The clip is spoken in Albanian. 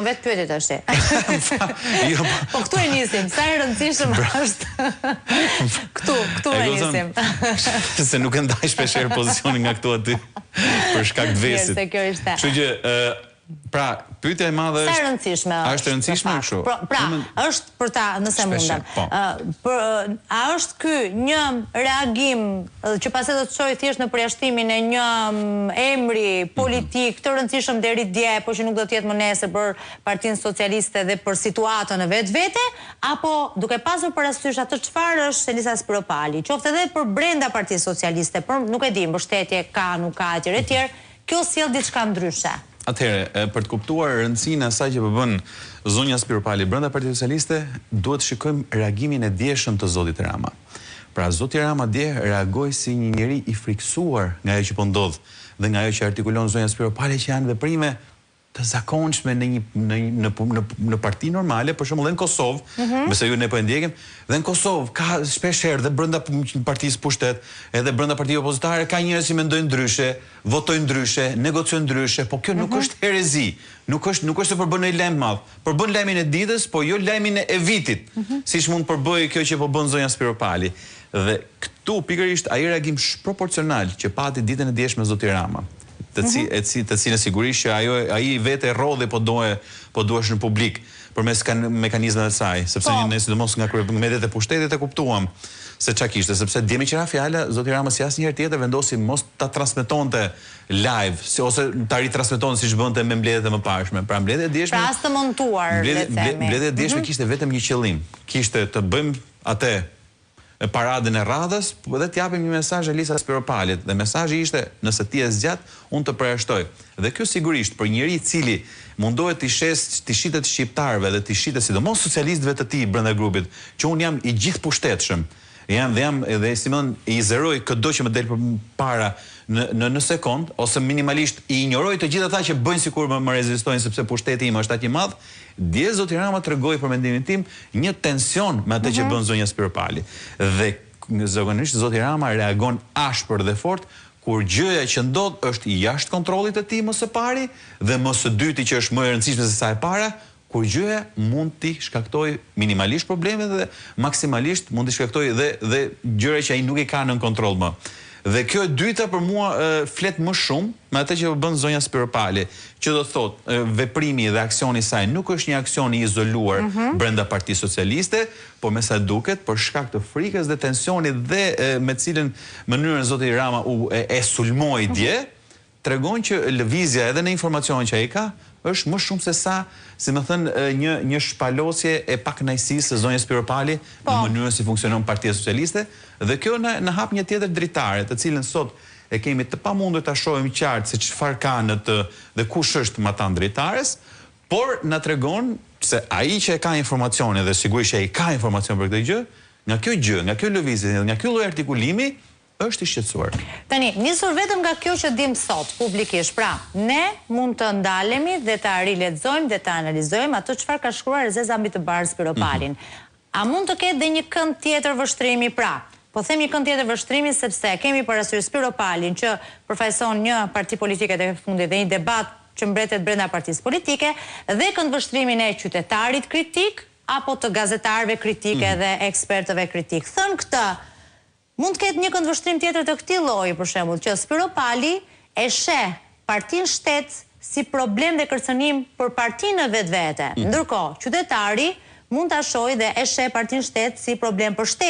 Vetë pyetjet është. Po këtu e nisim, sa e rëndësishëm është. Këtu e nisim. Se nuk e ndaj shpesher pozicionin nga këtu aty për shkak të vesit. Se kjo ishte. Kështu që, pra, pyetja e madhe është... Sa e rëndësishme është? A është e rëndësishme kështu? Pra, është për ta, nëse mundem. A është ky një reagim që pasi do të çojë thjesht në përjashtimin e një emri politik të rëndësishëm deri dje, po që nuk do të jetë më nesër për Partinë Socialiste dhe për situatën e vetvete, apo duke pasur parasysh atë çfarë është Elisa Spiropali, qoftë edhe për brenda Partisë Socialiste, por nuk e di, mbështetje ka, nuk ka etj, kjo sjell diçka ndryshe. Atëherë, për të kuptuar rëndësinë e asaj që po bën zonja Spiropali brenda Partisë Socialiste, duhet të shikojmë reagimin e djeshëm të zotit Rama. Pra, zoti Rama dje reagoi si një njeri i friksuar nga ajo që po ndodh dhe nga ajo që artikulon zonja Spiropali, që janë veprime të zakonshme në parti normale, për shembull edhe në Kosovë, nëse ju ne po e ndjekim, dhe në Kosovë ka shpesh herë dhe brenda partisë pushtet, edhe brenda partive opozitare ka njerëz që mendojnë ndryshe, votojnë ndryshe, negociojnë ndryshe, po kjo nuk është herezi, nuk është se përbën një lajm madh, përbën lajmin e ditës, po jo lajmin e vitit, siç mund përbëjë kjo që po bën zonja Spiropali. Dhe këtu pikërisht ai reagim shproporcional që pati ditën e djeshme zoti Rama, të cilën sigurisht që ai vetë rrodhi po duhesh në publik përmes mekanizmeve të saj, sepse ne sidomos nga mediat e pushtetit e kuptuam se çka kishte, sepse djemi qira fjala zoti Rama si asnjëherë tjetër vendosi mos ta transmetonte live, ose ta ritransmetonte siç bënte me mbledhjet e mëparshme. Pra mbledhja e djeshme, pra as të montuar, le të themi. Mbledhja e djeshme kishte vetëm një qëllim, kishte të bëjmë atë paradën e radhës, dhe t'japim një mesazh Elisa Spiropalit, dhe mesazhi ishte, nëse ti e zgjat, unë të përjashtoj. Dhe kjo sigurisht për njëri i cili mundohet t'i shitet shqiptarëve dhe t'i shitet sidomos socialistëve të tij brenda grupit, që unë jam i gjithë pushtetshëm, dhe Simon i zeroj çdo që më del përpara në sekond, ose minimalisht i ignoroj të gjithë ata që bëjnë sikur më rezistojnë sepse pushteti im është aq i madh. Dje zoti Rama tregoi për mendimin tim një tension me atë që bën zonja Spiropali. Dhe zakonisht zoti Rama reagon ashpër dhe fort kur gjëja që ndodh është jashtë kontrollit të tij më së pari, dhe më së dyti që është më e rëndësishme se sa e para, kur gjëja mund t'i shkaktoj minimalisht probleme dhe maksimalisht mund t'i shkaktoj dhe gjëra që ai nuk i ka nën kontroll më. Dhe kjo e dyta për mua flet më shumë me atë që bën zonja Spiropali, që do thotë veprimi dhe aksioni i saj nuk është një aksion i izoluar brenda Partisë Socialiste, por me sa duket për shkak të frikës dhe tensionit dhe me cilën mënyrën zoti Rama e sulmoi dje, tregon që lëvizja edhe në informacionin që ai ka është më shumë se sa, si më thënë, një shpalosje e pakënaqësisë së zonjës Spiropali në mënyrën si funksionon Partia Socialiste, dhe kjo në hap një tjetër dritare, të cilën sot e kemi të pamundur ta shohim qartë se çfarë ka në të dhe kush është matan dritares, por na tregon se ai që e ka informacione, dhe sigurisht që ai ka informacion për këtë gjë, nga kjo lëvizje, nga ky lloj artikulimi, është i shqetësuar. Tani, nisur vetëm nga kjo që dim sot publikisht, pra, ne mund të ndalemi dhe të rilexojmë dhe të analizojmë ato çfarë ka shkruar Elisa mbi të bardhë Spiropalin. A mund të ketë dhe një kënd tjetër vështrimi, pra? Po them një kënd tjetër vështrimi sepse kemi parasysh Spiropalin që përfaqëson një parti politike të fundit dhe një debat që mbretet brenda partisë politike, dhe kënd vështrimin e qytetarit kritik apo të gazetarëve kritike dhe ekspertëve kritik. Thënë këtë, mund të ketë një këndvështrim tjetër të këtij lloji, për shembull, që Spiropali e sheh Partinë Shtet si problem dhe kërcënim për partinë në vetvete. Ndërkohë, qytetari mund ta shohë dhe e sheh Partinë Shtet si problem për shtetin.